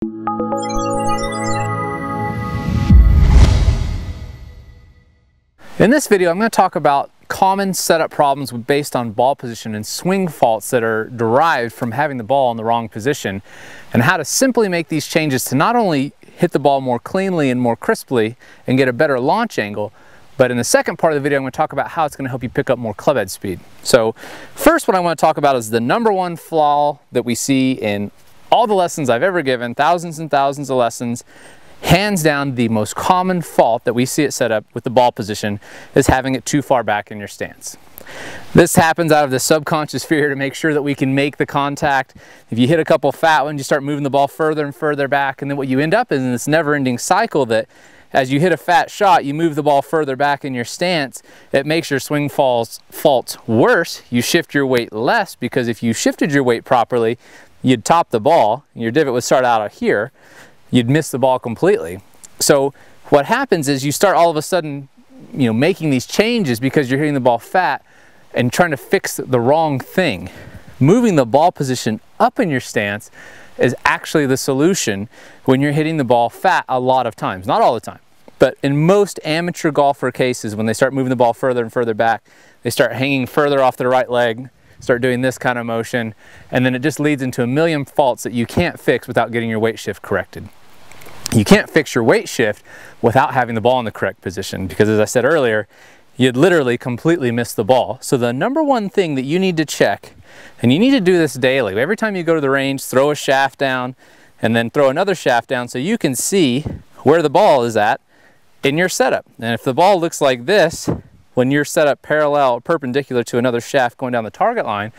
In this video, I'm going to talk about common setup problems based on ball position and swing faults that are derived from having the ball in the wrong position, and how to simply make these changes to not only hit the ball more cleanly and more crisply and get a better launch angle, but in the second part of the video, I'm going to talk about how it's going to help you pick up more club head speed. So first, what I want to talk about is the #1 flaw that we see in all the lessons I've ever given, thousands and thousands of lessons. Hands down, the most common fault that we see at setup with the ball position is having it too far back in your stance. This happens out of the subconscious fear to make sure that we can make the contact. If you hit a couple fat ones, you start moving the ball further and further back, and then what you end up is in this never-ending cycle that as you hit a fat shot, you move the ball further back in your stance. It makes your swing faults worse. You shift your weight less, because if you shifted your weight properly, you'd top the ball, and your divot would start out of here. You'd miss the ball completely. So what happens is you start all of a sudden, making these changes because you're hitting the ball fat and trying to fix the wrong thing. Moving the ball position up in your stance is actually the solution when you're hitting the ball fat a lot of times. Not all the time, but in most amateur golfer cases, when they start moving the ball further and further back, they start hanging further off their right leg, start doing this kind of motion, and then it just leads into a million faults that you can't fix without getting your weight shift corrected. You can't fix your weight shift without having the ball in the correct position, because as I said earlier, you'd literally completely miss the ball. So the #1 thing that you need to check, and you need to do this daily, every time you go to the range, throw a shaft down and then throw another shaft down so you can see where the ball is at in your setup. And if the ball looks like this, when you're set up parallel or perpendicular to another shaft going down the target line,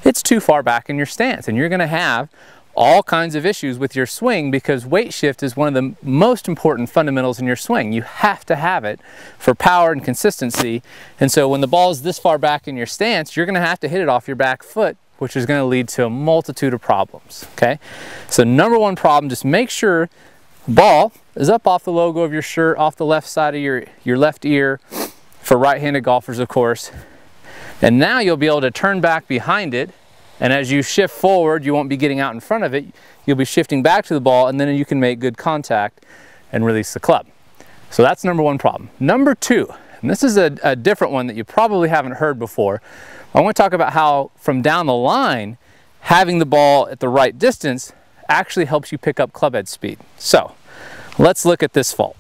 it's too far back in your stance, and you're going to have all kinds of issues with your swing, because weight shift is one of the most important fundamentals in your swing. You have to have it for power and consistency. And so when the ball is this far back in your stance, you're going to have to hit it off your back foot, which is going to lead to a multitude of problems. Okay, so #1 problem, just make sure the ball is up off the logo of your shirt, off the left side of your left ear, for right-handed golfers, of course. And now you'll be able to turn back behind it. And as you shift forward, you won't be getting out in front of it. You'll be shifting back to the ball, and then you can make good contact and release the club. So that's #1 problem. #2, and this is a different one that you probably haven't heard before. I want to talk about how from down the line, having the ball at the right distance actually helps you pick up club head speed. So let's look at this fault.